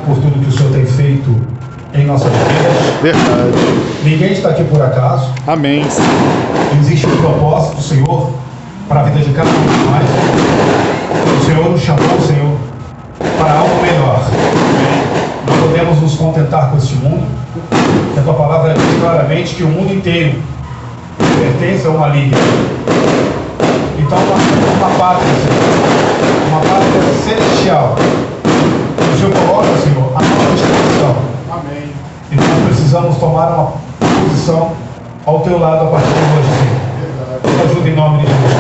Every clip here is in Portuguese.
por tudo que o Senhor tem feito em nossas vidas. Verdade. Ninguém está aqui por acaso. Amém. Existe um propósito do Senhor para a vida de cada um de nós. O Senhor nos chamou, Senhor, para algo melhor. Não podemos nos contentar com este mundo. A tua palavra diz claramente que o mundo inteiro pertence a uma liga. Então, uma pátria, Senhor, uma pátria celestial. O Senhor coloca, Senhor, a nossa disposição. Amém. E nós precisamos tomar uma posição ao teu lado a partir de hoje, Senhor. Nos ajuda em nome de Jesus.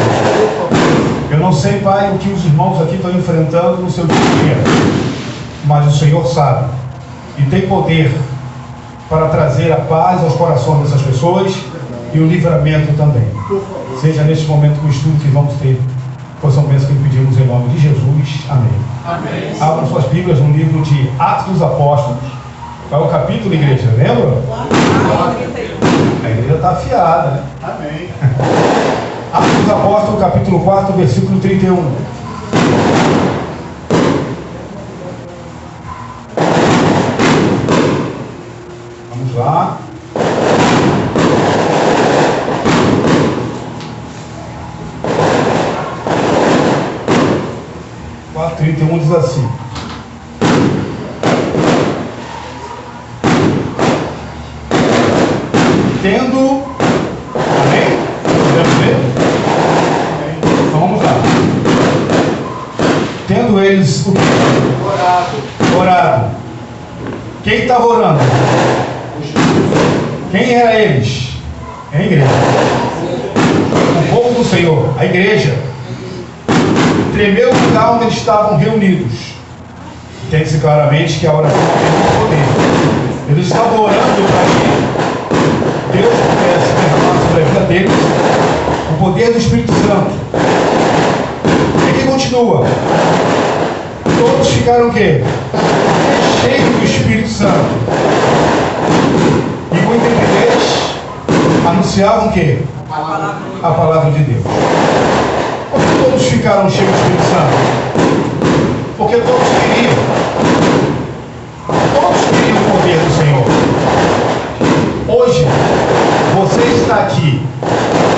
Eu não sei, Pai, o que os irmãos aqui estão enfrentando no seu dia a dia, mas o Senhor sabe e tem poder para trazer a paz aos corações dessas pessoas e o livramento também. Seja neste momento com o estudo que vamos ter, pois são bênçãos que pedimos em nome de Jesus. Amém. Amém. Abram suas Bíblias no livro de Atos dos Apóstolos. Qual é o capítulo, igreja? Lembra? A igreja está afiada, né? Amém. Atos dos Apóstolos, capítulo 4, versículo 31. Vamos lá. O 31 diz assim: tendo, amém? Podemos ler? Então vamos lá. Tendo eles o quê? Orado. Quem estava orando? Quem era eles? É a igreja. O povo do Senhor, a igreja. Tremeu o lugar onde eles estavam reunidos. Entende-se claramente que a oração tem poder. Eles estavam orando para que Deus pudesse derramar sobre a vida deles o poder do Espírito Santo. E aqui continua. Todos ficaram o quê? Cheios do Espírito Santo. E com intrepidez anunciavam o quê? A palavra de Deus. Por que todos ficaram cheios do Espírito Santo? Porque todos queriam. Todos queriam o poder do Senhor. Hoje, você está aqui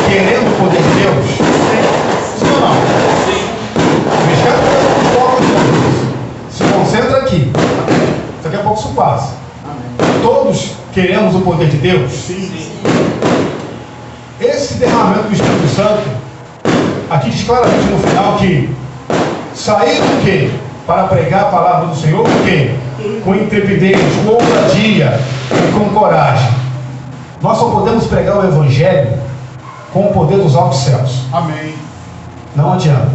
querendo o poder de Deus? Sim ou não? Sim. Se concentra aqui. Daqui a pouco isso passa. Todos queremos o poder de Deus? Sim. Esse derramamento do Espírito Santo, aqui diz claramente no final que saíram o quê? Para pregar a palavra do Senhor, o quê? Com intrepidez, com ousadia e com coragem. Nós só podemos pregar o Evangelho com o poder dos altos céus. Amém. Não adianta.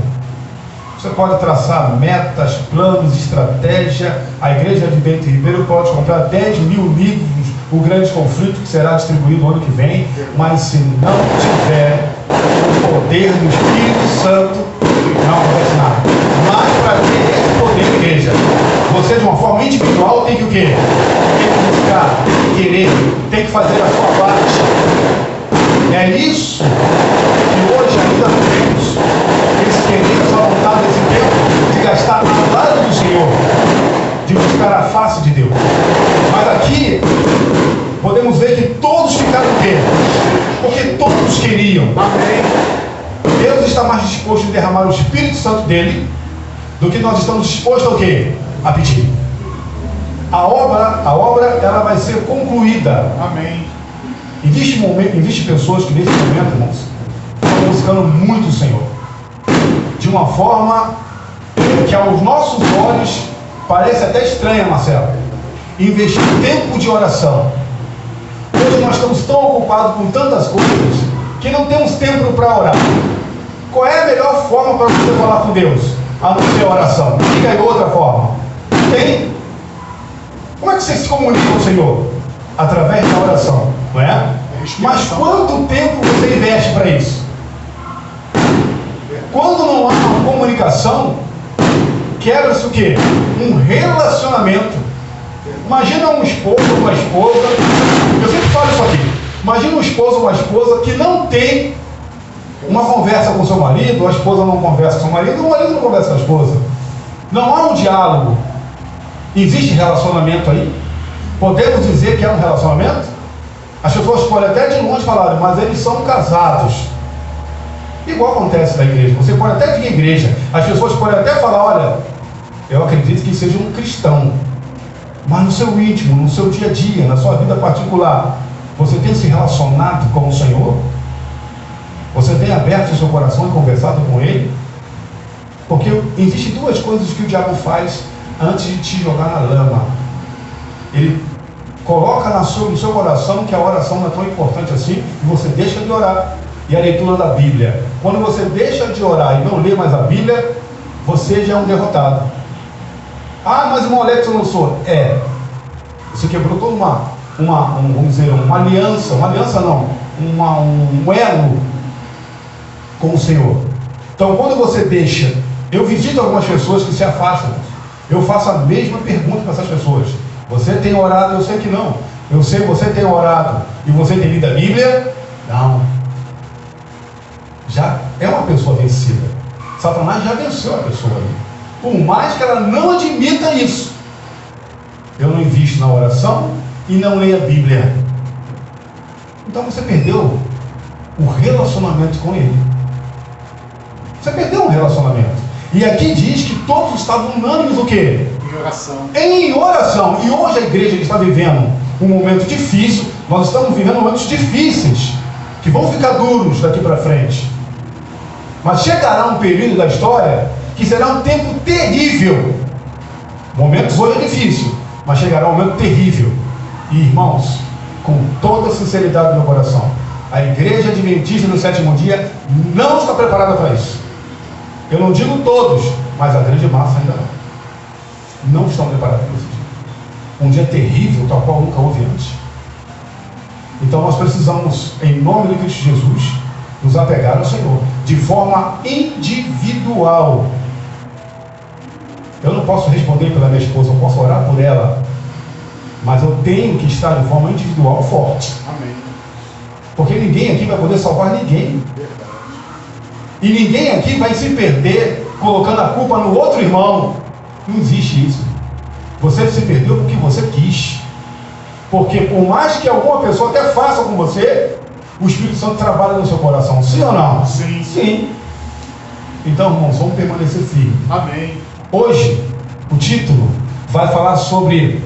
Você pode traçar metas, planos, estratégia. A Igreja de Bento Ribeiro pode comprar 10 mil livros, O Grande Conflito, que será distribuído no ano que vem, mas se não tiver o poder do Espírito Santo, não acontece nada. Mas para ter esse poder, igreja, você de uma forma individual tem que o quê? Tem que buscar, tem que querer, tem que fazer a sua parte. É isso que hoje ainda não temos. Esse querer, essa vontade, esse tempo de gastar ao lado do Senhor, de buscar a face de Deus. Mas aqui podemos ver que todos ficaram o quê? Porque todos queriam. Amém. Deus está mais disposto a derramar o Espírito Santo dele do que nós estamos dispostos a o quê? A pedir. A obra ela vai ser concluída. Amém. Existe pessoas que nesse momento, irmãos, estão buscando muito o Senhor. De uma forma que aos nossos olhos parece até estranha, Marcelo. Investir tempo de oração. Hoje nós estamos tão ocupados com tantas coisas que não temos tempo para orar. Qual é a melhor forma para você falar com Deus? A não ser a oração. Diga aí outra forma. Tem? Como é que você se comunica com o Senhor? Através da oração, não é? Mas quanto tempo você investe para isso? Quando não há uma comunicação, quebra-se o quê? Um relacionamento. Imagina um esposo ou uma esposa, eu sempre falo isso aqui, imagina um esposo ou uma esposa que não tem uma conversa com seu marido, a esposa não conversa com seu marido, o marido não conversa com a esposa. Não há um diálogo. Existe relacionamento aí? Podemos dizer que é um relacionamento? As pessoas podem até de longe falar, mas eles são casados. Igual acontece na igreja. Você pode até vir à igreja, as pessoas podem até falar, olha, eu acredito que seja um cristão, mas no seu íntimo, no seu dia a dia, na sua vida particular, você tem se relacionado com o Senhor? Você tem aberto o seu coração e conversado com Ele? Porque existem duas coisas que o diabo faz antes de te jogar na lama. Ele coloca no seu coração que a oração não é tão importante assim, e você deixa de orar. E a leitura da Bíblia. Quando você deixa de orar e não lê mais a Bíblia, você já é um derrotado. Ah, mas o Alex eu não sou. Você quebrou toda vamos dizer, uma aliança não, um elo com o Senhor. Então, quando você deixa, eu visito algumas pessoas que se afastam, eu faço a mesma pergunta para essas pessoas. Você tem orado? Eu sei que não. Eu sei que você tem orado e você tem lido a Bíblia? Não. Já é uma pessoa vencida. Satanás já venceu a pessoa ali. Por mais que ela não admita isso. Eu não invisto na oração e não leio a Bíblia. Então você perdeu o relacionamento com Ele. Você perdeu um relacionamento. E aqui diz que todos estavam unânimes o quê? Em oração. Em oração. E hoje a igreja está vivendo um momento difícil. Nós estamos vivendo momentos difíceis, que vão ficar duros daqui para frente. Mas chegará um período da história que será um tempo terrível. Momentos hoje é difícil, mas chegará um momento terrível. E irmãos, com toda a sinceridade do meu coração, a igreja adventista no sétimo dia não está preparada para isso. Eu não digo todos, mas a grande massa ainda não. Não estão preparados para esse dia. Um dia terrível, tal qual nunca houve antes. Então nós precisamos, em nome de Cristo Jesus, nos apegar ao Senhor, de forma individual. Eu não posso responder pela minha esposa, eu posso orar por ela, mas eu tenho que estar de forma individual forte. Amém. Porque ninguém aqui vai poder salvar ninguém. Verdade. E ninguém aqui vai se perder colocando a culpa no outro irmão. Não existe isso. Você se perdeu porque você quis. Porque por mais que alguma pessoa até faça com você, o Espírito Santo trabalha no seu coração. Sim ou não? Sim. Sim. Então, irmãos, vamos permanecer firmes. Amém. Hoje, o título vai falar sobre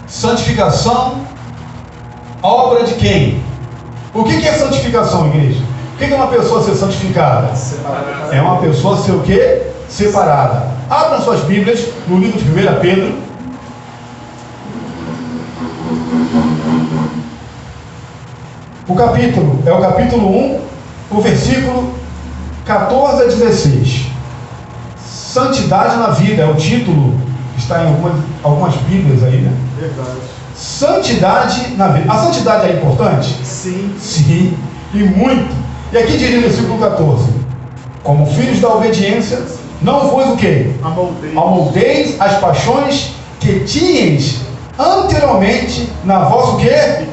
santificação, obra de quem? O que é santificação, igreja? O que é uma pessoa ser santificada? Separada. É uma pessoa ser o quê? Separada. Abram suas Bíblias no livro de 1 Pedro. O capítulo é o capítulo 1, o versículo 14 a 16. Santidade na vida é o título que está em algumas Bíblias aí, né? Verdade. Santidade na vida. A santidade é importante? Sim. Sim, e muito. E aqui diz no versículo 14: como filhos da obediência, não vos o quê? Amoldeis as paixões que tinhas anteriormente na vossa o quê?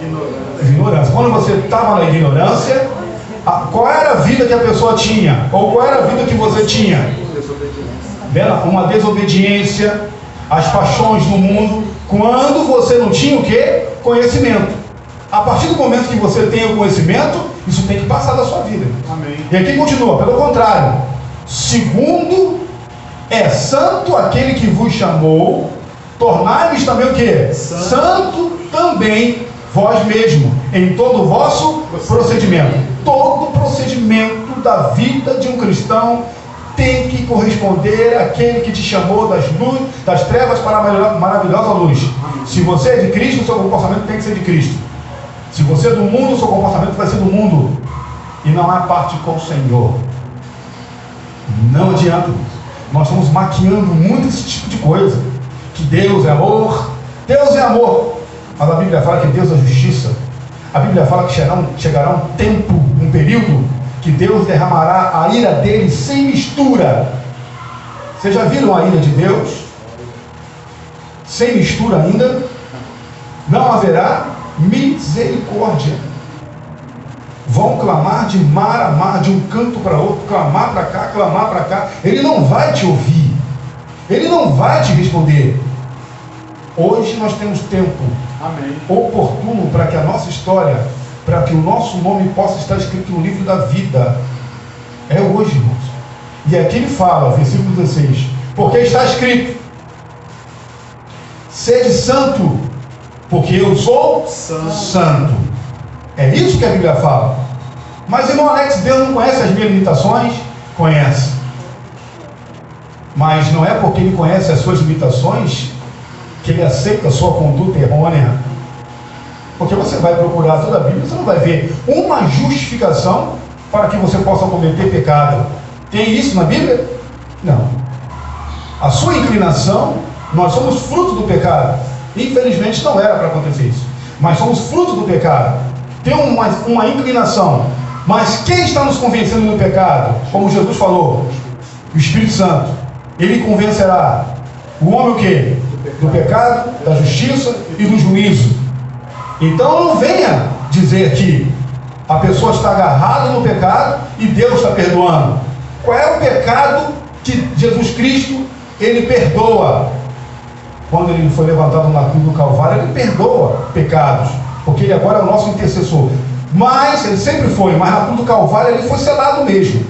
Ignorância. Quando você estava na ignorância, qual era a vida que a pessoa tinha? Ou qual era a vida que você tinha? Uma desobediência, as paixões do mundo, quando você não tinha o quê? Conhecimento. A partir do momento que você tem o conhecimento, isso tem que passar da sua vida. Amém. E aqui continua, pelo contrário, segundo é santo aquele que vos chamou, tornai-vos também o quê? Santo também vós mesmo, em todo o vosso procedimento. Todo procedimento da vida de um cristão tem que corresponder àquele que te chamou das trevas para a maravilhosa luz. Se você é de Cristo, o seu comportamento tem que ser de Cristo. Se você é do mundo, o seu comportamento vai ser do mundo. E não há parte com o Senhor. Não adianta. Nós estamos maquiando muito esse tipo de coisa. Que Deus é amor. Deus é amor. Mas a Bíblia fala que Deus é justiça. A Bíblia fala que chegará um tempo, um período, que Deus derramará a ira dele sem mistura. Vocês já viram a ira de Deus? Sem mistura ainda. Não haverá misericórdia. Vão clamar de mar a mar, de um canto para outro, clamar para cá, clamar para cá. Ele não vai te ouvir. Ele não vai te responder. Hoje nós temos tempo oportuno para que a nossa história, para que o nosso nome possa estar escrito no livro da vida. É hoje, irmãos. E aqui ele fala, versículo 16, porque está escrito: sede santo, porque eu sou santo. É isso que a Bíblia fala. Mas, irmão Alex, Deus não conhece as minhas limitações? Conhece. Mas não é porque ele conhece as suas limitações que ele aceita a sua conduta errônea. Porque você vai procurar toda a Bíblia, você não vai ver uma justificação para que você possa cometer pecado. Tem isso na Bíblia? Não. A sua inclinação, nós somos fruto do pecado. Infelizmente não era para acontecer isso, mas somos fruto do pecado. Tem uma inclinação. Mas quem está nos convencendo do pecado? Como Jesus falou, o Espírito Santo. Ele convencerá o homem o quê? Do pecado, da justiça e do juízo. Então não venha dizer que a pessoa está agarrada no pecado e Deus está perdoando. Qual é o pecado que Jesus Cristo, ele perdoa? Quando ele foi levantado na cruz do Calvário, ele perdoa pecados, porque ele agora é o nosso intercessor. Mas, ele sempre foi, mas na cruz do Calvário ele foi selado mesmo.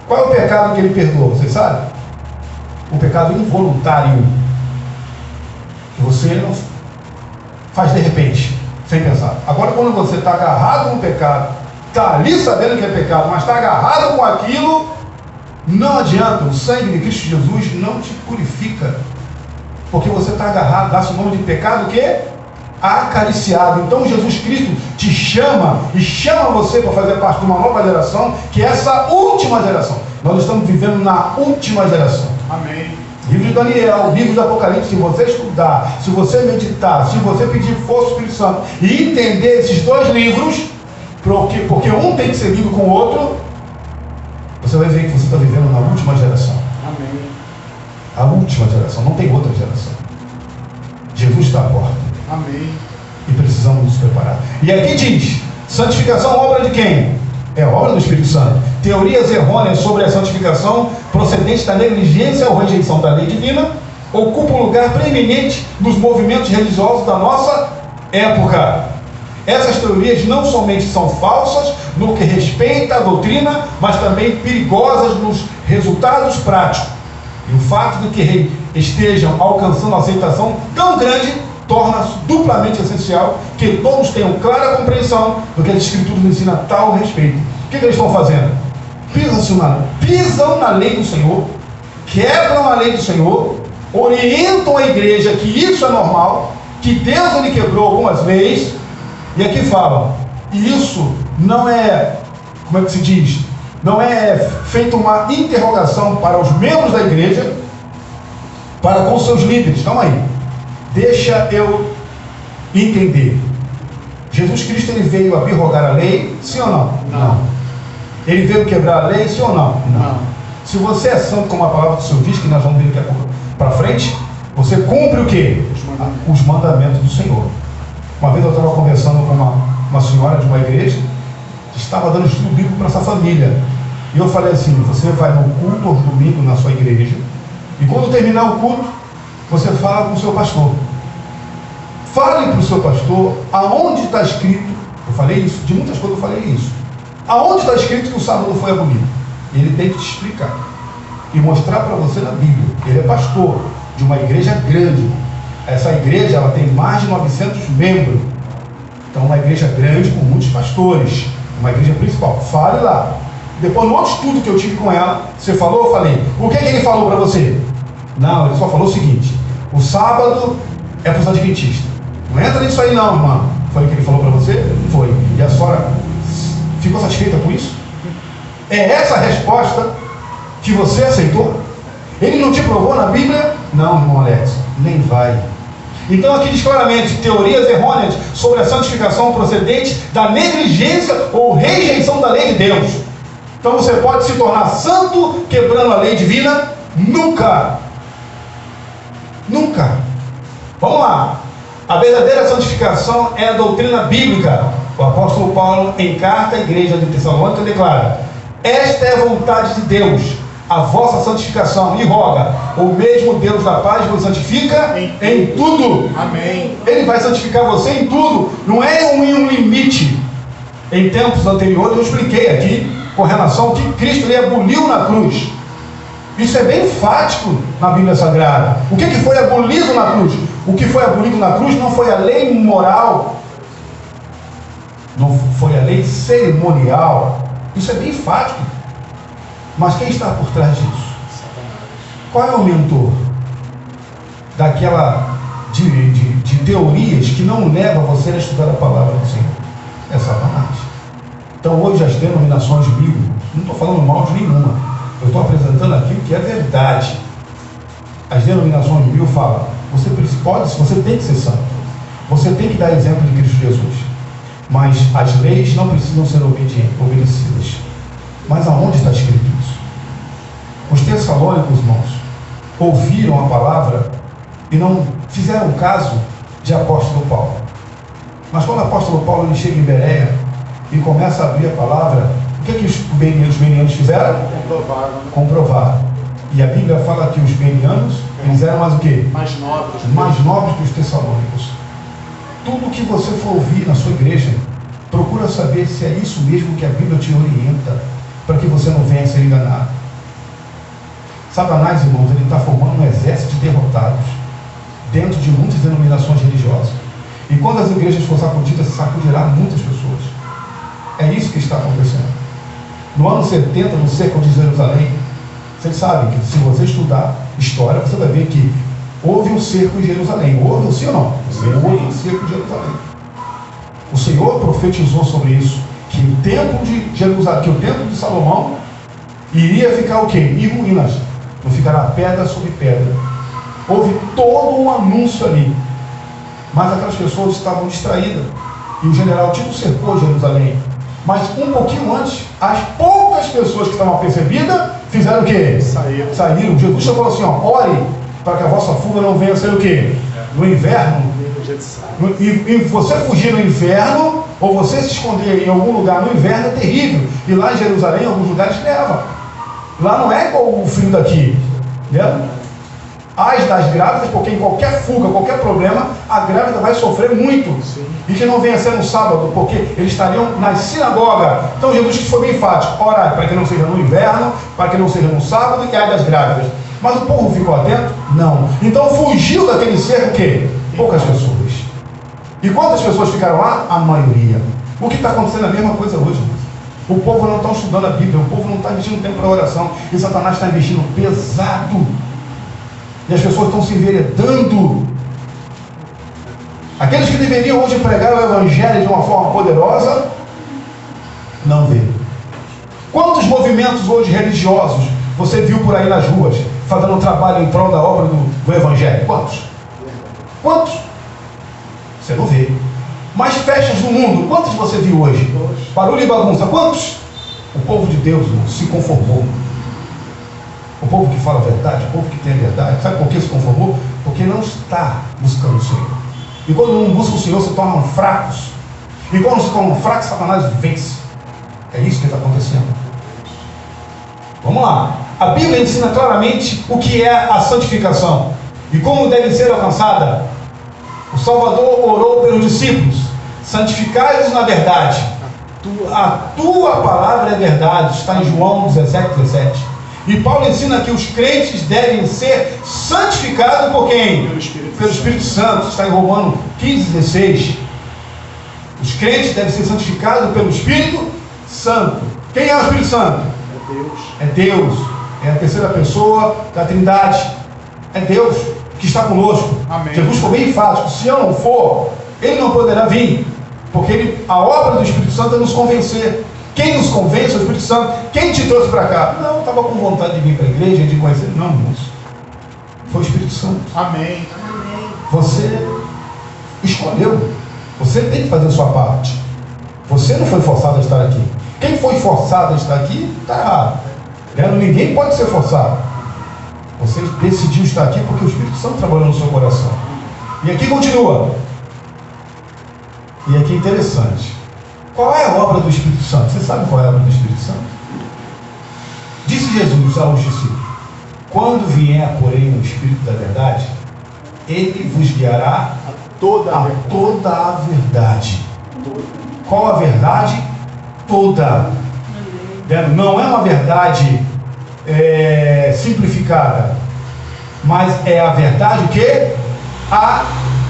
Qual é o pecado que ele perdoa? Você sabe? O pecado involuntário, que você não faz de repente, sem pensar. Agora, quando você está agarrado no pecado, está ali sabendo que é pecado, mas está agarrado com aquilo, não adianta. O sangue de Cristo Jesus não te purifica, porque você está agarrado, dá-se o nome de pecado o quê? Acariciado. Então Jesus Cristo te chama e chama você para fazer parte de uma nova geração, que é essa última geração. Nós estamos vivendo na última geração. Amém. Livro de Daniel, livro de Apocalipse, se você estudar, se você meditar, se você pedir força ao Espírito Santo e entender esses dois livros, porque um tem que ser lido com o outro, você vai ver que você está vivendo na última geração. Amém. A última geração, não tem outra geração. Jesus está à porta. Amém. E precisamos nos preparar. E aqui diz: santificação, obra de quem? É obra do Espírito Santo. Teorias errôneas sobre a santificação, procedentes da negligência ou rejeição da lei divina, ocupam um lugar preeminente nos movimentos religiosos da nossa época. Essas teorias não somente são falsas no que respeita à doutrina, mas também perigosas nos resultados práticos. E o fato de que estejam alcançando aceitação tão grande torna-se duplamente essencial que todos tenham clara compreensão do que as Escrituras nos ensinam a tal respeito. O que eles estão fazendo? Pisam na lei do Senhor, quebram a lei do Senhor, orientam a igreja que isso é normal, que Deus ele quebrou algumas vezes, e aqui falam, e isso não é, como é que se diz? Não é feita uma interrogação para os membros da igreja, para com seus líderes. Calma aí. Deixa eu entender. Jesus Cristo ele veio abrogar a lei, sim ou não? Não. Ele veio quebrar a lei, sim ou não? Não. Se você é santo, como a palavra do Senhor diz, que nós vamos ver daqui a pouco para frente, você cumpre o quê? Os mandamentos do Senhor. Uma vez eu estava conversando com uma senhora de uma igreja, que estava dando estudo bíblico para essa família. E eu falei assim: você vai no culto aos domingos na sua igreja, e quando terminar o culto, você fala com o seu pastor. Fale para o seu pastor aonde está escrito. Eu falei isso, de muitas coisas eu falei isso. Aonde está escrito que o sábado foi abolido? Ele tem que te explicar e mostrar para você na Bíblia. Ele é pastor de uma igreja grande. Essa igreja ela tem mais de 900 membros. Então, uma igreja grande com muitos pastores. Uma igreja principal. Fale lá. Depois, no outro estudo que eu tive com ela, você falou, eu falei: o que ele falou para você? Não, ele só falou o seguinte: o sábado é para os adventistas. Não entra nisso aí não, irmão. Foi o que ele falou para você? Foi. E a senhora ficou satisfeita com isso? É essa a resposta que você aceitou? Ele não te provou na Bíblia? Não, irmão Alex, nem vai. Então aqui diz claramente: teorias errôneas sobre a santificação procedente da negligência ou rejeição da lei de Deus. Então você pode se tornar santo quebrando a lei divina? Nunca. Nunca. Vamos lá. A verdadeira santificação é a doutrina bíblica. O apóstolo Paulo, em carta à igreja de Tessalônica, declara: esta é a vontade de Deus, a vossa santificação e roga, o mesmo Deus da paz vos santifica em tudo. Amém. Ele vai santificar você em tudo, não é em um limite. Em tempos anteriores eu expliquei aqui com relação ao que Cristo ele aboliu na cruz. Isso é bem enfático na Bíblia Sagrada. O que foi abolido na cruz? O que foi abolido na cruz não foi a lei moral, não foi a lei cerimonial. Isso é bem enfático. Mas quem está por trás disso? Qual é o mentor daquela de teorias que não leva você a estudar a palavra do Senhor? É Satanás. Então hoje as denominações bíblicas, não estou falando mal de nenhuma, eu estou apresentando aqui o que é verdade. As denominações bíblicas falam, você tem que ser santo, você tem que dar exemplo de Cristo Jesus, mas as leis não precisam ser obedecidas. Mas aonde está escrito isso? Os tessalônicos, irmãos, ouviram a palavra e não fizeram caso de apóstolo Paulo. Mas quando o apóstolo Paulo ele chega em Bereia e começa a abrir a palavra, o que os bereanos fizeram? Comprovaram. E a Bíblia fala que os bereanos eles eram mais o quê? Mais nobres. Mais nobres que os tessalônicos. Tudo que você for ouvir na sua igreja, procura saber se é isso mesmo que a Bíblia te orienta, para que você não venha a ser enganado. Satanás, irmãos, ele está formando um exército de derrotados dentro de muitas denominações religiosas. E quando as igrejas forem sacudidas, sacudirá muitas pessoas. É isso que está acontecendo. No ano 70, no cerco de Jerusalém, vocês sabem que se você estudar história, você vai ver que houve um cerco em Jerusalém. Houve, sim ou não? Houve um cerco em Jerusalém. O Senhor profetizou sobre isso, que o templo de Jerusalém, que o templo de Salomão iria ficar o quê? Em ruínas. Não ficará pedra sobre pedra. Houve todo um anúncio ali. Mas aquelas pessoas estavam distraídas. E o general Tito cercou Jerusalém. Mas um pouquinho antes, as poucas pessoas que estavam apercebidas fizeram o quê? Saíram. Jesus falou assim, ó, ore para que a vossa fuga não venha a ser o quê? No inverno. E você fugir no inverno, ou você se esconder em algum lugar no inverno é terrível. E lá em Jerusalém, em alguns lugares, neva. Lá não é igual o frio daqui. Entendeu? As das grávidas, porque em qualquer fuga, qualquer problema, a grávida vai sofrer muito. Sim. E que não venha a ser no sábado, porque eles estariam na sinagoga. Então Jesus que foi bem enfático, orar para que não seja no inverno, para que não seja no sábado e as das grávidas. Mas o povo ficou atento? Não. Então fugiu daquele cerco o quê? Poucas pessoas. E quantas pessoas ficaram lá? A maioria. O que está acontecendo é a mesma coisa hoje. O povo não está estudando a Bíblia, o povo não está investindo tempo para oração, e Satanás está investindo pesado. E as pessoas estão se enveredando. Aqueles que deveriam hoje pregar o Evangelho de uma forma poderosa, não vê. Quantos movimentos hoje religiosos você viu por aí nas ruas, fazendo trabalho em prol da obra do Evangelho? Quantos? Quantos? Você não vê. Mais festas no mundo, quantos você viu hoje? Barulho e bagunça, quantos? O povo de Deus se conformou. O povo que fala a verdade, o povo que tem a verdade, sabe por que se conformou? Porque não está buscando o Senhor. E quando não busca o Senhor, se tornam fracos. E quando se tornam fracos, Satanás vence. É isso que está acontecendo. Vamos lá. A Bíblia ensina claramente o que é a santificação e como deve ser alcançada. O Salvador orou pelos discípulos: santificai-os na verdade. A tua palavra é verdade. Está em João 17:17. E Paulo ensina que os crentes devem ser santificados por quem? Pelo Espírito Santo. Está em Romanos 15:16. Os crentes devem ser santificados pelo Espírito Santo. Quem é o Espírito Santo? É Deus. É Deus. É a terceira pessoa da Trindade. É Deus que está conosco. Amém. Jesus foi bem enfático: se eu não for, ele não poderá vir, porque a obra do Espírito Santo é nos convencer. Quem nos convence é o Espírito Santo. Quem te trouxe para cá? Não, estava com vontade de vir para a igreja, de conhecer. Não, moço. Foi o Espírito Santo. Amém. Você escolheu. Você tem que fazer a sua parte. Você não foi forçado a estar aqui. Quem foi forçado a estar aqui, está errado. Ninguém pode ser forçado. Você decidiu estar aqui porque o Espírito Santo trabalhou no seu coração. E aqui continua. E aqui é interessante. Qual é a obra do Espírito Santo? Você sabe qual é a obra do Espírito Santo? Diz Disse Jesus aos discípulos: quando vier, porém, o Espírito da verdade, ele vos guiará a toda a verdade. Qual a verdade? Toda. Não é uma verdade simplificada, mas é a verdade que absoluta.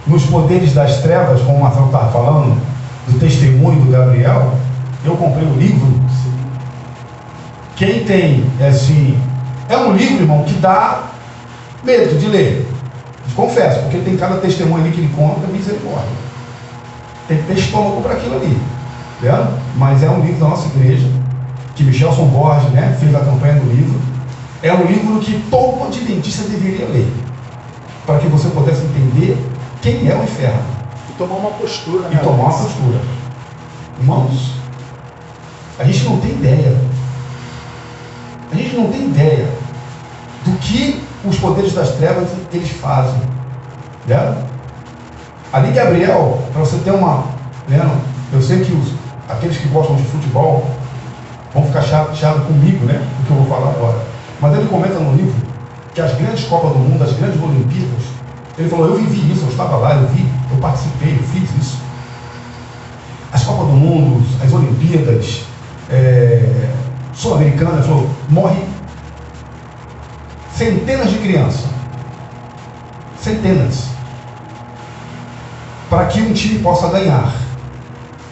Nos poderes das trevas, como o Marcelo estava falando, do testemunho do Gabriel, eu comprei um livro. Quem tem, assim, é um livro, irmão, que dá medo de ler. Confesso, porque tem cada testemunho ali que ele conta, misericórdia. Tem que ter estômago para aquilo ali. Entendeu? Mas é um livro da nossa igreja, que Michelson Borges, né, fez a campanha do livro. É um livro que todo adventista deveria ler, para que você pudesse entender quem é o inferno. E tomar uma postura, né? E tomar uma postura. Irmãos, a gente não tem ideia. A gente não tem ideia do que os poderes das trevas eles fazem. Né? Ali, Gabriel, para você ter uma... eu sei que aqueles que gostam de futebol vão ficar chateados comigo, né? Do que eu vou falar agora. Mas ele comenta no livro que as grandes Copas do Mundo, as grandes Olimpíadas, ele falou: eu vivi isso, eu estava lá, eu vi, eu participei, eu fiz isso. As Copas do Mundo, as Olimpíadas Sul-Americanas, ele falou: morre centenas de crianças. Centenas. Para que um time possa ganhar.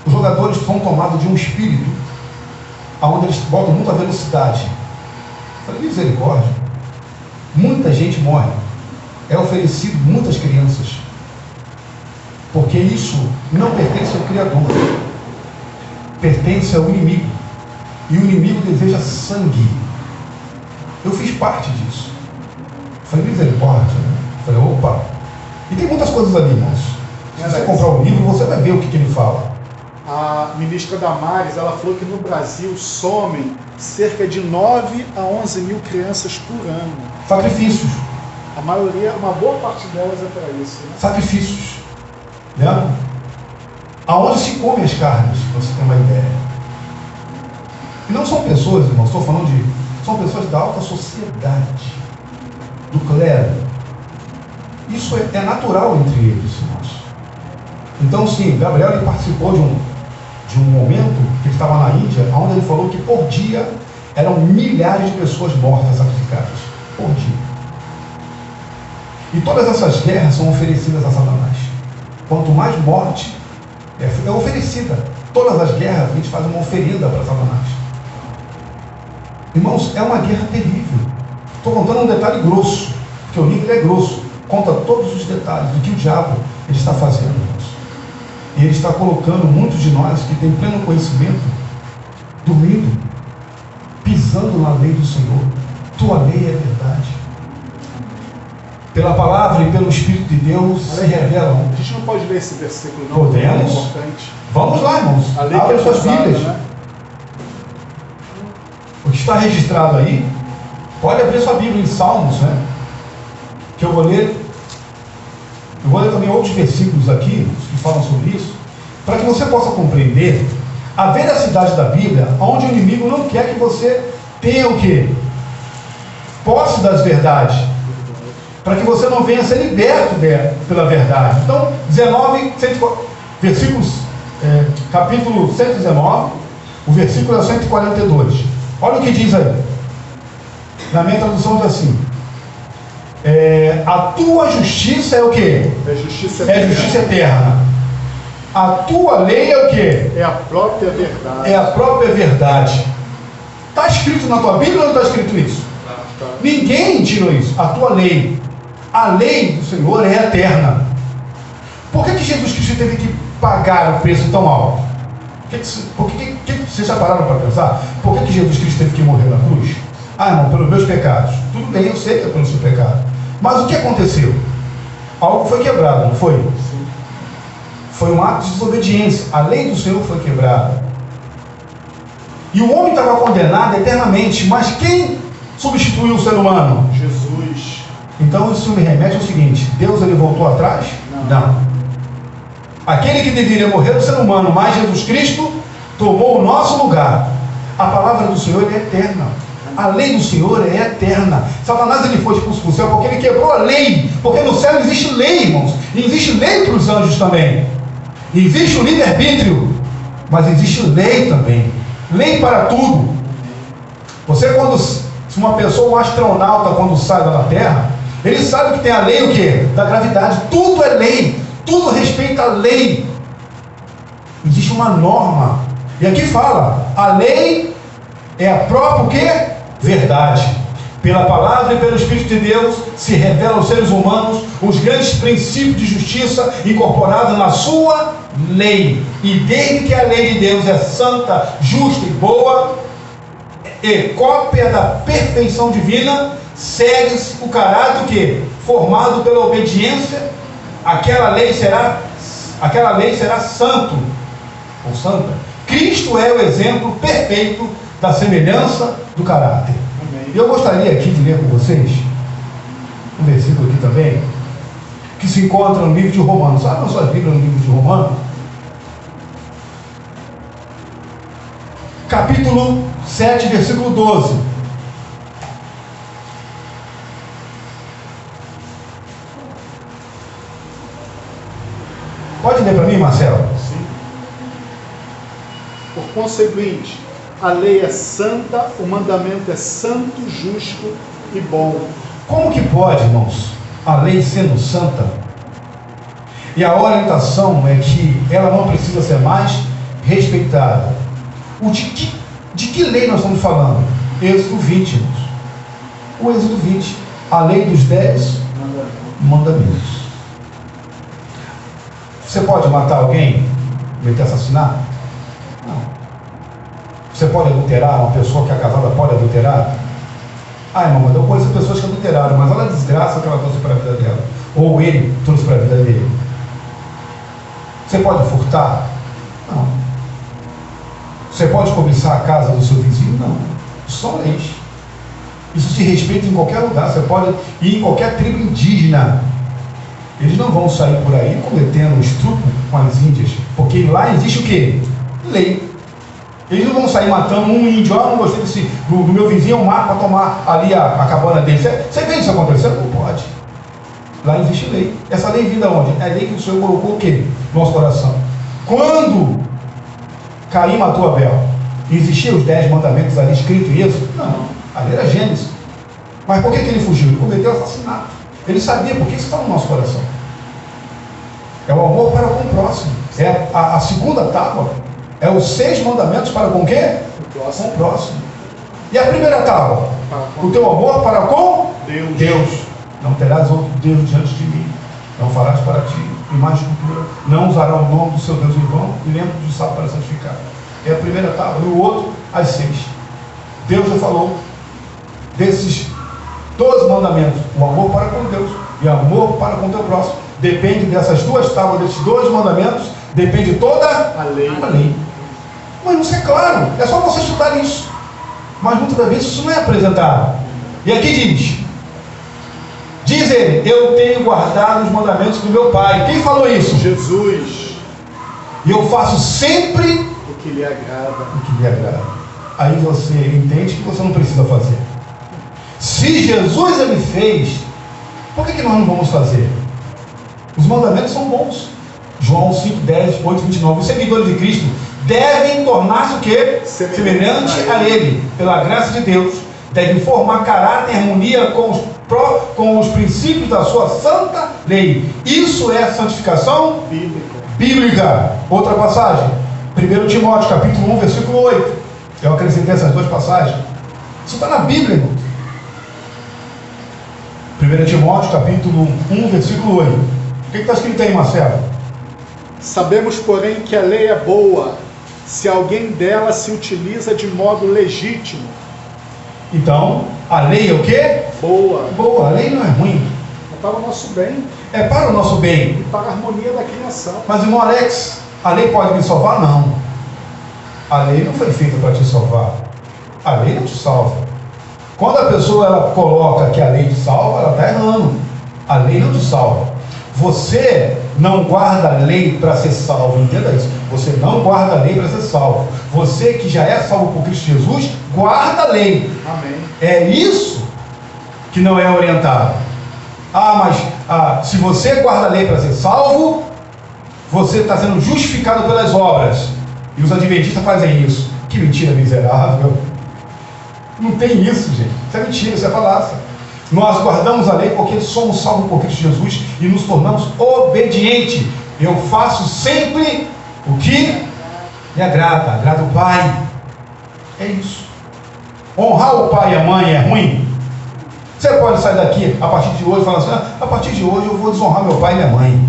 Os jogadores são tomados de um espírito, onde eles botam muita velocidade. Eu falei: misericórdia. Muita gente morre. É oferecido muitas crianças, porque isso não pertence ao Criador, pertence ao inimigo, e o inimigo deseja sangue. Eu fiz parte disso. Falei: misericórdia. Falei: opa. E tem muitas coisas ali, irmãos. Se você comprar o livro, você vai ver o que ele fala. A ministra Damares, ela falou que no Brasil somem cerca de 9 a 11 mil crianças por ano. Sacrifícios. A maioria, uma boa parte delas é para isso. Né? Sacrifícios. Né? Aonde se come as carnes, para você ter uma ideia. E não são pessoas, irmãos, estou falando de... são pessoas da alta sociedade, do clero. Isso é natural entre eles, irmãos. Então, sim, Gabriel ele participou de um momento que ele estava na Índia, onde ele falou que por dia eram milhares de pessoas mortas, sacrificadas. Por dia. E todas essas guerras são oferecidas a Satanás. Quanto mais morte é oferecida. Todas as guerras a gente faz uma oferenda para Satanás. Irmãos, é uma guerra terrível. Estou contando um detalhe grosso, porque o livro é grosso. Conta todos os detalhes do que o diabo ele está fazendo, irmãos. E ele está colocando muitos de nós que têm pleno conhecimento, dormindo, pisando na lei do Senhor. Tua lei é verdade. Pela palavra e pelo Espírito de Deus se revelam. A gente não pode ler esse versículo, não. Podemos? É importante. Vamos lá, irmãos. Abre as suas Bíblias. Né? O que está registrado aí, pode abrir sua Bíblia em Salmos, né? Que eu vou ler. Eu vou ler também outros versículos aqui que falam sobre isso, para que você possa compreender a veracidade da Bíblia, onde o inimigo não quer que você tenha o quê? Posse das verdades, para que você não venha a ser liberto pela verdade. Então, 19, versículos, capítulo 119, o versículo é 142. Olha o que diz aí. Na minha tradução diz assim: a tua justiça é o quê? É justiça eterna. É justiça eterna. A tua lei é o quê? É a própria verdade. É a própria verdade. Está escrito na tua Bíblia ou não está escrito isso? Tá. Ninguém tirou isso. A tua lei. A lei do Senhor é eterna. Por que Jesus Cristo teve que pagar o preço tão alto? Vocês já pararam para pensar? Por que Jesus Cristo teve que morrer na cruz? Ah, irmão, pelos meus pecados. Tudo bem, eu sei que é pelo seu pecado. Mas o que aconteceu? Algo foi quebrado, não foi? Sim. Foi um ato de desobediência. A lei do Senhor foi quebrada. E o homem estava condenado eternamente. Mas quem substituiu o ser humano? Jesus. Então isso me remete ao seguinte: Deus ele voltou atrás? Não. Aquele que deveria morrer é o ser humano, mas Jesus Cristo tomou o nosso lugar. A palavra palavra do Senhor é eterna. A lei do Senhor é eterna. Satanás ele foi expulso do céu porque ele quebrou a lei. Porque no céu existe lei, irmãos. E existe lei para os anjos também. E existe o livre-arbítrio. Mas existe lei também. Lei para tudo. Você se uma pessoa, um astronauta, quando sai da Terra, ele sabe que tem a lei o quê? Da gravidade. Tudo é lei. Tudo respeita a lei. Existe uma norma. E aqui fala, a lei é a própria o quê? Verdade. Pela palavra e pelo Espírito de Deus se revela aos seres humanos os grandes princípios de justiça incorporados na sua lei. E desde que a lei de Deus é santa, justa e boa, e cópia da perfeição divina, segue-se o caráter que, formado pela obediência, aquela lei será santo ou santa. Cristo é o exemplo perfeito da semelhança do caráter. E eu gostaria aqui de ler com vocês um versículo aqui também, que se encontra no livro de Romanos. Sabe a sua Bíblia no livro de Romanos? Capítulo 7, versículo 12. Pode ler para mim, Marcelo? Sim. Por conseguinte, a lei é santa, o mandamento é santo, justo e bom. Como que pode, irmãos, a lei sendo santa, e a orientação é que ela não precisa ser mais respeitada? De que lei nós estamos falando? Êxodo 20, irmãos. O Êxodo 20, a lei dos 10 mandamentos. Você pode matar alguém, meter assassinato? Não. Você pode adulterar? Uma pessoa que é casada pode adulterar? Ah, irmão, mas eu conheço pessoas que adulteraram, mas olha a desgraça que ela trouxe para a vida dela. Ou ele trouxe para a vida dele. Você pode furtar? Não. Você pode cobiçar a casa do seu vizinho? Não. Isso são leis. Isso se respeita em qualquer lugar. Você pode ir em qualquer tribo indígena. Eles não vão sair por aí cometendo estupro com as índias, porque lá existe o quê? Lei. Eles não vão sair matando um índio. Ah, não gostei do meu vizinho, eu mato para tomar ali a cabana dele. Você vê isso acontecendo? Não pode. Lá existe lei. Essa lei vinda onde? É a lei que o Senhor colocou o quê? No nosso coração. Quando Caim matou Abel, existiam os 10 mandamentos ali escritos isso? Não. Ali era Gênesis. Mas por que ele fugiu? Ele cometeu assassinato. Ele sabia, porque isso está no nosso coração. É o amor para com o próximo. É a segunda tábua. É os 6 mandamentos para com quê? Com o próximo. E a primeira tábua? O teu amor para com Deus. Não terás outro Deus diante de mim. Não farás para ti imagem de cultura. Não usará o nome do seu Deus em vão. E lembra de sábado para santificar. É a primeira tábua. E o outro, as 6. Deus já falou desses 12 mandamentos. O amor para com Deus e o amor para com o teu próximo. Depende dessas 2 tábuas, desses 2 mandamentos, depende toda a lei. Mas isso é claro, é só você estudar isso. Mas muitas das vezes isso não é apresentado. E aqui diz ele, eu tenho guardado os mandamentos do meu Pai. Quem falou isso? Jesus. E eu faço sempre o que lhe agrada. O que lhe agrada. Aí você entende que você não precisa fazer. Se Jesus ele fez, por que nós não vamos fazer? Os mandamentos são bons. João 5, 10, 8, 29. Os seguidores de Cristo devem tornar-se o quê? Semelhante a Ele, pela graça de Deus. Devem formar caráter em harmonia com os princípios da sua santa lei. Isso é a santificação bíblica. Outra passagem. 1 Timóteo, capítulo 1, versículo 8. Eu acrescentei essas 2 passagens. Isso está na Bíblia, irmão. 1 Timóteo, capítulo 1, versículo 8. O que está escrito aí, Marcelo? Sabemos, porém, que a lei é boa, se alguém dela se utiliza de modo legítimo. Então, a lei é o quê? Boa. Boa, a lei não é ruim. É para o nosso bem. É para o nosso bem. E para a harmonia da criação. Mas, irmão Alex, a lei pode me salvar? Não. A lei não foi feita para te salvar. A lei não te salva. Quando a pessoa ela coloca que a lei te salva, ela está errando. A lei não te salva. Você não guarda a lei para ser salvo, entenda isso. você não guarda a lei para ser salvo. Você que já é salvo por Cristo Jesus, guarda a lei. Amém. É isso que não é orientado. Mas se você guarda a lei para ser salvo, você está sendo justificado pelas obras. E os adventistas fazem isso. Que mentira miserável. Não tem isso, gente. Isso é mentira, isso é falácia. Nós guardamos a lei porque somos salvos por Cristo Jesus e nos tornamos obedientes. Eu faço sempre o que me agrada o Pai. É isso. Honrar o pai e a mãe é ruim? Você pode sair daqui a partir de hoje e falar assim: a partir de hoje eu vou desonrar meu pai e minha mãe.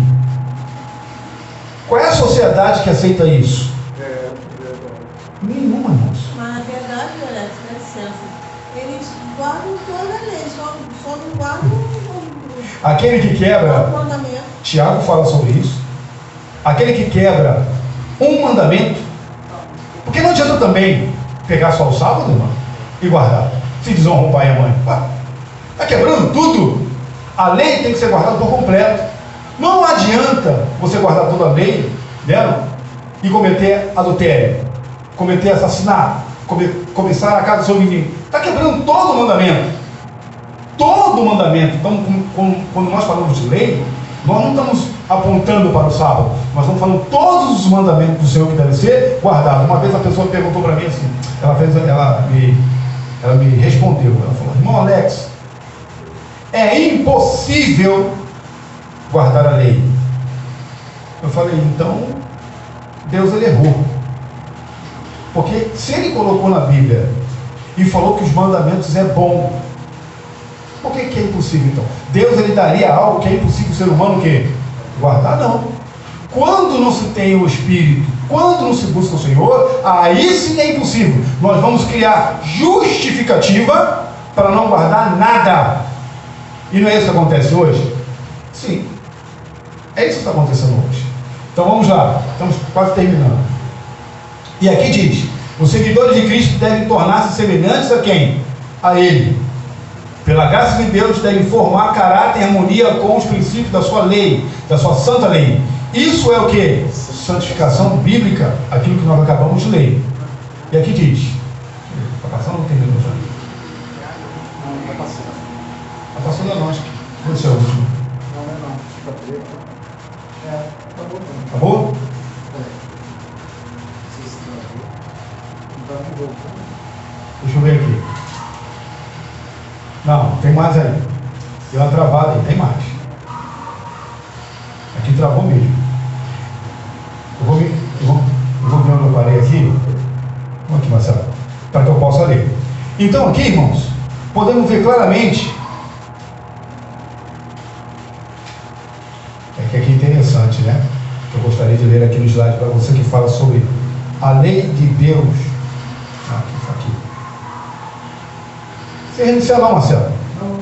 Qual é a sociedade que aceita isso? Nenhuma, irmãos. Mas na verdade, Alex, dá licença, eles guardam toda a lei, só não guardam aquele que quebra, o mandamento. Tiago fala sobre isso. Aquele que quebra um mandamento, porque não adianta também pegar só o sábado, irmão, e guardar, se desonra o pai e a mãe. Está quebrando tudo. A lei tem que ser guardada por completo. Não adianta você guardar toda a lei, né, e cometer adultério, cometer assassinato, começar a casa do seu menino. Está quebrando todo o mandamento. Todo o mandamento. Então, quando nós falamos de lei, nós não estamos apontando para o sábado, nós estamos falando todos os mandamentos do Senhor que devem ser guardados. Uma vez a pessoa perguntou para mim assim, ela me respondeu, ela falou: irmão Alex, é impossível guardar a lei. Eu falei: então Deus ele errou, porque se ele colocou na Bíblia e falou que os mandamentos é bom, por que é impossível então? Deus ele daria algo que é impossível o ser humano que guardar? Não. Quando não se tem o Espírito, quando não se busca o Senhor, aí sim é impossível. Nós vamos criar justificativa para não guardar nada. E não é isso que acontece hoje? Sim. É isso que está acontecendo hoje. Então vamos lá, estamos quase terminando. E aqui diz: os seguidores de Cristo devem tornar-se semelhantes a quem? A Ele. Pela graça de Deus, devem formar caráter e harmonia com os princípios da sua lei, da sua santa lei. Isso é o que? Santificação bíblica, aquilo que nós acabamos de ler. E aqui diz: está passando ou terminou já? Não, está passando. Está passando a nós. Vou ser o último. Não. Fica preto. Acabou. Acabou? Deixa eu ver aqui. Não, tem mais aí. Deu uma travada aí, tem mais. Aqui travou mesmo. Eu vou ver onde eu parei aqui. Vamos aqui, Marcelo, para que eu possa ler. Então aqui, irmãos, podemos ver claramente. É que aqui é interessante, né? Eu gostaria de ler aqui no slide para você, que fala sobre a lei de Deus. Aqui. Você reiniciar não, Marcelo? Não.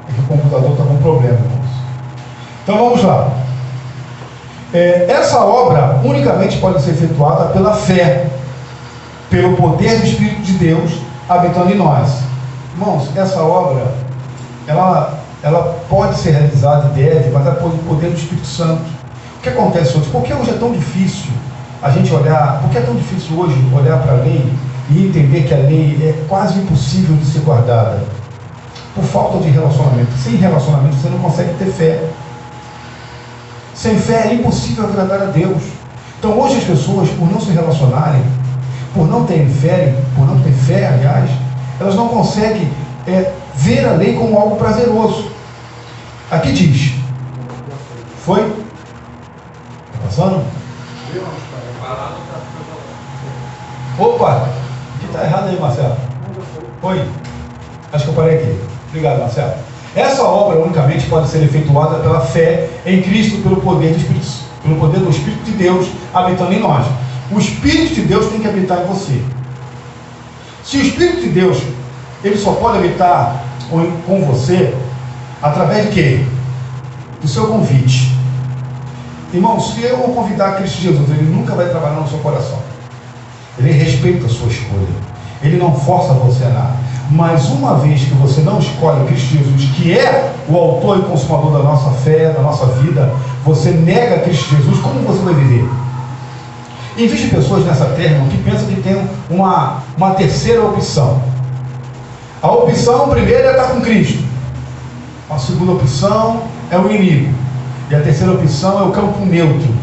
É que o computador está com problema, irmãos. Então vamos lá. Essa obra unicamente pode ser efetuada pela fé, pelo poder do Espírito de Deus habitando em nós. Irmãos, essa obra, ela pode ser realizada e deve, mas é pelo poder do Espírito Santo. O que acontece hoje? Por que hoje é tão difícil a gente olhar? Por que é tão difícil hoje olhar para a lei e entender que a lei é quase impossível de ser guardada? Por falta de relacionamento. Sem relacionamento você não consegue ter fé. Sem fé é impossível agradar a Deus. Então hoje as pessoas, por não se relacionarem, por não terem fé, aliás, elas não conseguem ver a lei como algo prazeroso. Aqui diz: foi? Está passando? Opa! Aqui está errado aí, Marcelo. Foi? Acho que eu parei aqui. Obrigado, Marcelo. Essa obra unicamente pode ser efetuada pela fé em Cristo, pelo poder do Espírito de Deus habitando em nós. O Espírito de Deus tem que habitar em você. Se o Espírito de Deus, ele só pode habitar com você através de quê? Do seu convite. Irmão, se eu convidar Cristo Jesus, ele nunca vai trabalhar no seu coração. Ele respeita a sua escolha. Ele não força você a nada. Mas uma vez que você não escolhe Cristo Jesus, que é o autor e consumador da nossa fé, da nossa vida, você nega Cristo Jesus, como você vai viver? Existem pessoas nessa terra, irmão, que pensam que tem uma terceira opção. A opção primeira é estar com Cristo. A segunda opção é o inimigo. E a terceira opção é o campo neutro.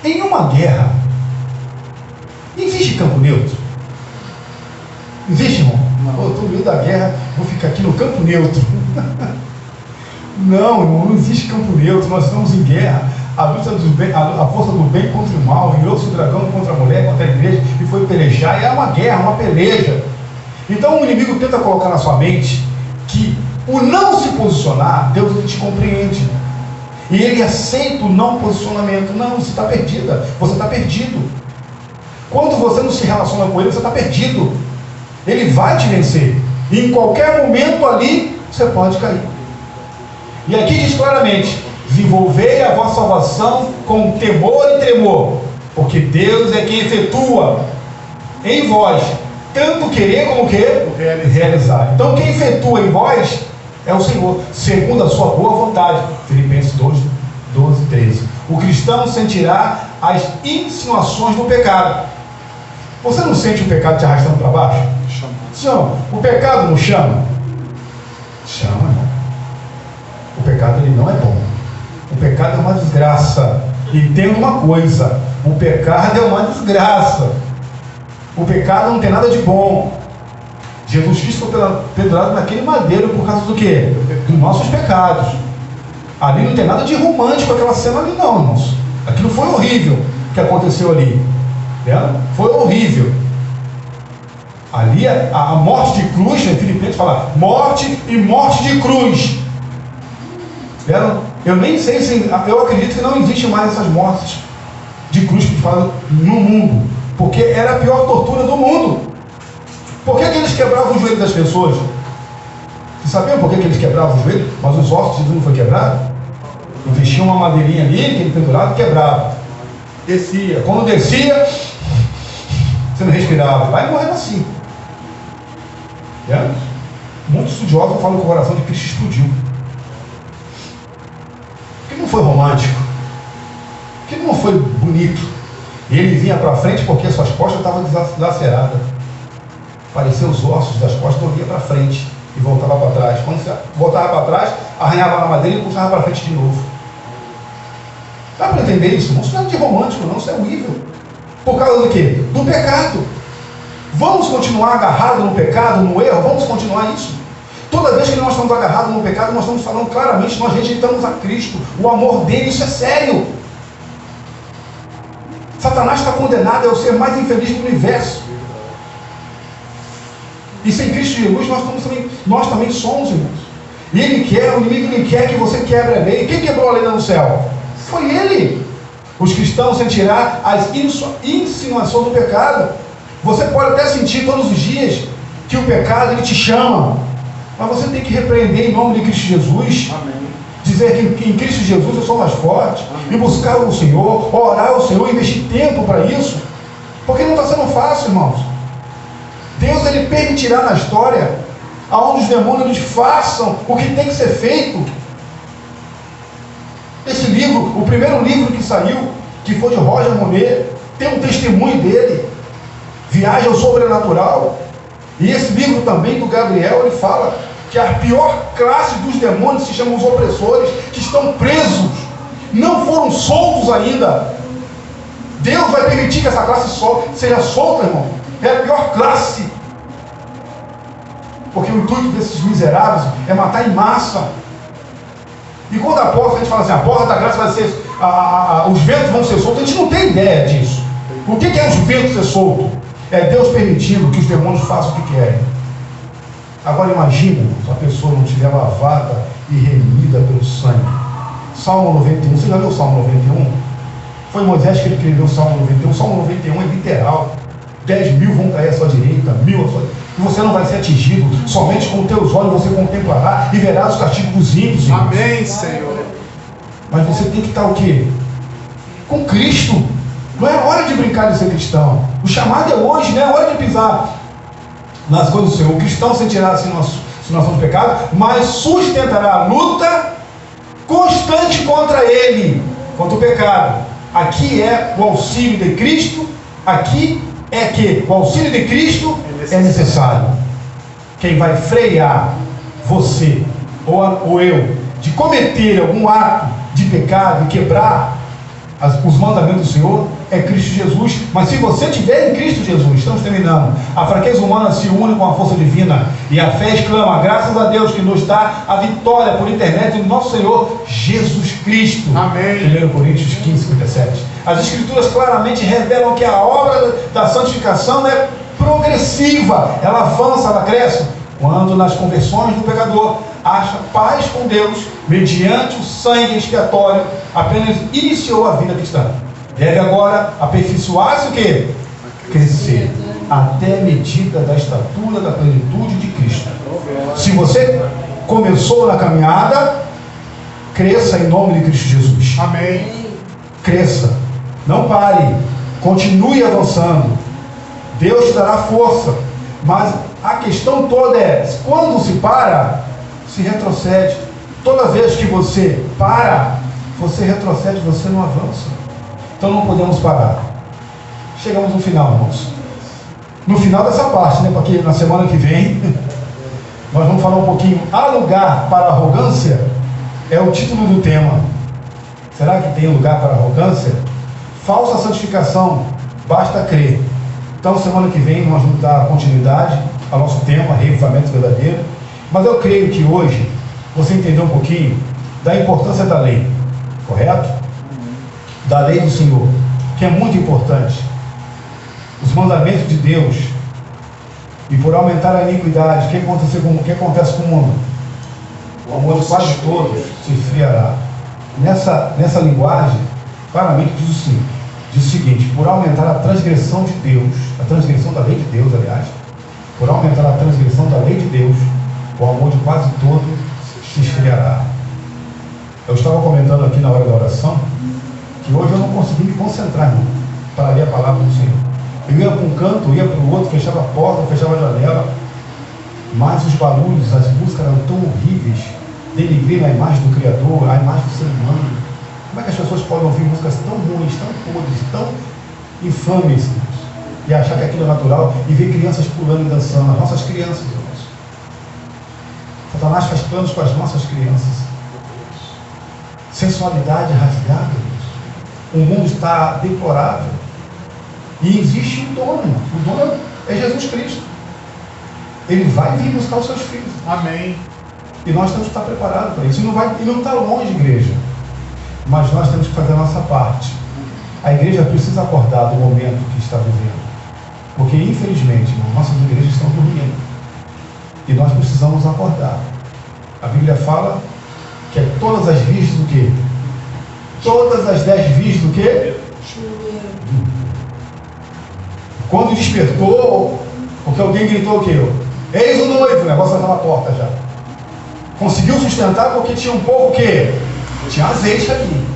Em uma guerra, existe campo neutro? Existe, irmão? Não. Eu estou no meio da guerra, vou ficar aqui no campo neutro. Não, irmão, não existe campo neutro. Nós estamos em guerra. A luta do bem, a força do bem contra o mal, enviou-se o dragão contra a mulher, contra a igreja, e foi pelejar. E é uma guerra, uma peleja. Então o inimigo tenta colocar na sua mente que o não se posicionar, Deus ele te compreende. E ele aceita o não posicionamento. Não, você está perdida, você está perdido. Quando você não se relaciona com ele, você está perdido. Ele vai te vencer. E em qualquer momento ali, você pode cair. E aqui diz claramente: desenvolvei a vossa salvação com temor e tremor, porque Deus é quem efetua em vós tanto querer como realizar. Então quem efetua em vós é o Senhor, segundo a sua boa vontade. Filipenses 2, 12, 13. O cristão sentirá as insinuações do pecado. Você não sente o pecado te arrastando para baixo? Chama. O pecado não chama? Chama, irmão. O pecado ele não é bom. O pecado é uma desgraça. E tem uma coisa: o pecado é uma desgraça. O pecado não tem nada de bom. Jesus Cristo foi pendurado naquele madeiro por causa do quê? Dos nossos pecados. Ali não tem nada de romântico aquela cena ali não, irmãos. Aquilo foi horrível que aconteceu ali. Foi horrível. Ali a morte de cruz, né? Filipenses fala morte e morte de cruz. Eu nem sei se, eu acredito que não existe mais essas mortes de cruz que falam no mundo, porque era a pior tortura do mundo. Por que eles quebravam o joelho das pessoas? Vocês sabiam por que eles quebravam o joelho? Mas os ossos de Jesus não foi quebrado? Investiam uma madeirinha ali, aquele pendurado, quebrava. Descia. Quando descia, você não respirava. Vai morrendo assim. Muitos estudiosos falam que o coração de Cristo explodiu. Que não foi romântico, que não foi bonito. Ele vinha para frente porque suas costas estavam dilaceradas. Parecia os ossos das costas, não vinha para frente e voltava para trás. Quando você voltava para trás, arranhava na madeira e puxava para frente de novo. Dá para entender isso? Não é nada de romântico, não, isso é horrível. Por causa do quê? Do pecado. Vamos continuar agarrados no pecado, no erro? Vamos continuar isso? Toda vez que nós estamos agarrados no pecado, nós estamos falando claramente, nós rejeitamos a Cristo, o amor dele, isso é sério. Satanás está condenado, é o ser mais infeliz do universo. E sem Cristo Jesus, nós também somos, irmãos. E ele quer, o inimigo ele quer que você quebre a lei. Quem quebrou a lei no céu? Foi ele. Os cristãos sentirão as insinuações do pecado. Você pode até sentir todos os dias que o pecado ele te chama. Mas você tem que repreender em nome de Cristo Jesus. Amém. Dizer que em Cristo Jesus eu sou mais forte. Amém. E buscar o Senhor, orar ao Senhor, investir tempo para isso. Porque não está sendo fácil, irmãos. Deus ele permitirá na história aonde os demônios façam o que tem que ser feito. Esse livro, o primeiro livro que saiu, que foi de Roger Monet, tem um testemunho dele, Viagem ao Sobrenatural. E esse livro também do Gabriel, ele fala que a pior classe dos demônios se chama os opressores, que estão presos, não foram soltos ainda. Deus vai permitir que essa classe seja solta, irmão. É a pior classe. Porque o intuito desses miseráveis é matar em massa. E quando a gente fala assim, a porta da graça vai ser, os ventos vão ser soltos, a gente não tem ideia disso. O que é os ventos ser soltos? É Deus permitindo que os demônios façam o que querem. Agora imagina se a pessoa não estiver lavada e remida pelo sangue. Salmo 91, você já leu o Salmo 91? Foi Moisés que ele escreveu o Salmo 91. O Salmo 91 é literal. 10.000 vão cair à sua direita, 1.000 à sua direita. E você não vai ser atingido. Somente com teus olhos você contemplará e verás os castigos dos ímpios. Amém, Senhor. Mas você tem que estar o quê? Com Cristo. Não é hora de brincar de ser cristão. O chamado é hoje, não é hora de pisar nas coisas do Senhor. O cristão sentirá situação de pecado, mas sustentará a luta constante contra ele, contra o pecado. Aqui é o auxílio de Cristo, aqui é que o auxílio de Cristo é necessário. Quem vai frear você ou eu de cometer algum ato de pecado e quebrar os mandamentos do Senhor é Cristo Jesus. Mas se você estiver em Cristo Jesus, estamos terminando, a fraqueza humana se une com a força divina e a fé exclama: graças a Deus que nos dá a vitória por intermédio do nosso Senhor Jesus Cristo. Amém. 1 Coríntios 15:57. As Escrituras claramente revelam que a obra da santificação é progressiva, ela avança, ela cresce quando nas conversões do pecador acha paz com Deus mediante o sangue expiatório, apenas iniciou a vida cristã. Deve agora aperfeiçoar-se o quê? Crescer até a medida da estatura da plenitude de Cristo. Se você começou na caminhada, cresça em nome de Cristo Jesus. Amém. Cresça, não pare, continue avançando. Deus te dará força, mas a questão toda é: quando se para, se retrocede. Toda vez que você para, você retrocede, você não avança. Então não podemos parar. Chegamos no final, irmãos. No final dessa parte, né? Porque na semana que vem nós vamos falar um pouquinho. Há lugar para arrogância? É o título do tema. Será que tem lugar para arrogância? Falsa santificação, basta crer. Então semana que vem nós vamos dar continuidade ao nosso tema, reavivamento verdadeiro. Mas eu creio que hoje você entendeu um pouquinho da importância da lei, correto? Da lei do Senhor, que é muito importante. Os mandamentos de Deus. E por aumentar a iniquidade, o que acontece com o mundo? O amor de quase todos se esfriará. Nessa linguagem, claramente diz o seguinte: por aumentar a transgressão de Deus, a transgressão da lei de Deus, aliás, por aumentar a transgressão da lei de Deus, o amor de quase todo se esfriará. Eu estava comentando aqui na hora da oração que hoje eu não consegui me concentrar, irmão, para ler a palavra do Senhor. Eu ia para um canto, ia para o outro, fechava a porta, fechava a janela, mas os barulhos, as músicas eram tão horríveis, denigrindo a imagem do Criador, a imagem do ser humano. Como é que as pessoas podem ouvir músicas tão ruins, tão podres, tão infames, e achar que aquilo é natural, e ver crianças pulando e dançando, as nossas crianças, irmãos. Satanás faz planos com as nossas crianças. Sensualidade rasgada, irmãos. O mundo está deplorável. E existe um dono, irmãos. O dono é Jesus Cristo. Ele vai vir buscar os seus filhos. Amém. E nós temos que estar preparados para isso. E não está longe, igreja. Mas nós temos que fazer a nossa parte. A igreja precisa acordar do momento que está vivendo. Porque, infelizmente, nossas igrejas estão dormindo. E nós precisamos acordar. A Bíblia fala que é todas as virgens do quê? Todas as 10 virgens do quê? Quando despertou, porque alguém gritou o quê? Eis o noivo, o negócio estava na porta já. Conseguiu sustentar porque tinha um pouco o quê? Tinha azeite ali.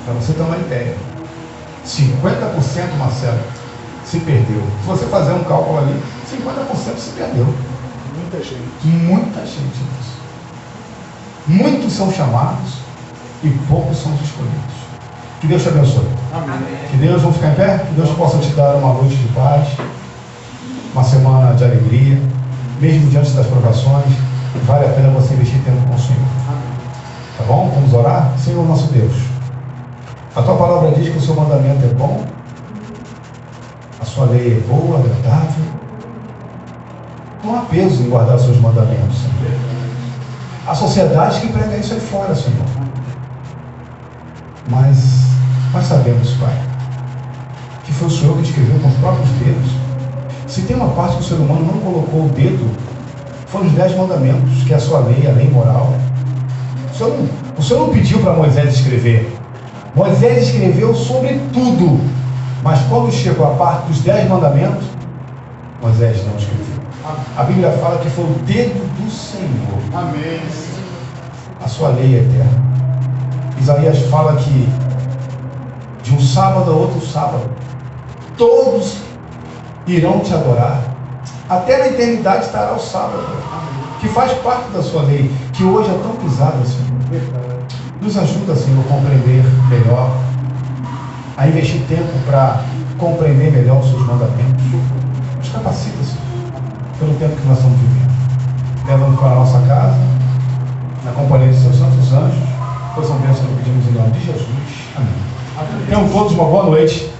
Para você ter uma ideia. 50%, Marcelo, se perdeu. Se você fazer um cálculo ali, 50% se perdeu. Muita gente. Muita gente. Muitos são chamados e poucos são os escolhidos. Que Deus te abençoe. Amém. Que Deus, vamos ficar em pé? Que Deus possa te dar uma noite de paz, uma semana de alegria, mesmo diante das provações. Vale a pena você investir tempo com o Senhor. Tá bom? Vamos orar? Senhor nosso Deus, a tua palavra diz que o seu mandamento é bom, a sua lei é boa, agradável. Não há peso em guardar os seus mandamentos, Senhor. Há sociedade que prega isso aí fora, Senhor. Mas nós sabemos, Pai, que foi o Senhor que escreveu com os próprios dedos. Se tem uma parte que o ser humano não colocou o dedo, foram os 10 mandamentos, que é a sua lei, a lei moral. O Senhor não pediu para Moisés escrever. Moisés escreveu sobre tudo. Mas quando chegou a parte dos 10 mandamentos, Moisés não escreveu. A Bíblia fala que foi o dedo do Senhor. Amém. A sua lei é eterna. Isaías fala que de um sábado a outro sábado, todos irão te adorar. Até na eternidade estará o sábado, que faz parte da sua lei, que hoje é tão pisada, Senhor. Nos ajuda, Senhor, a compreender melhor, a investir tempo para compreender melhor os seus mandamentos. Nos capacita, Senhor, pelo tempo que nós estamos vivendo. Leva-nos para a nossa casa, na companhia de seus santos anjos, pois são bênçãos que pedimos em nome de Jesus. Amém. Tenham todos uma boa noite.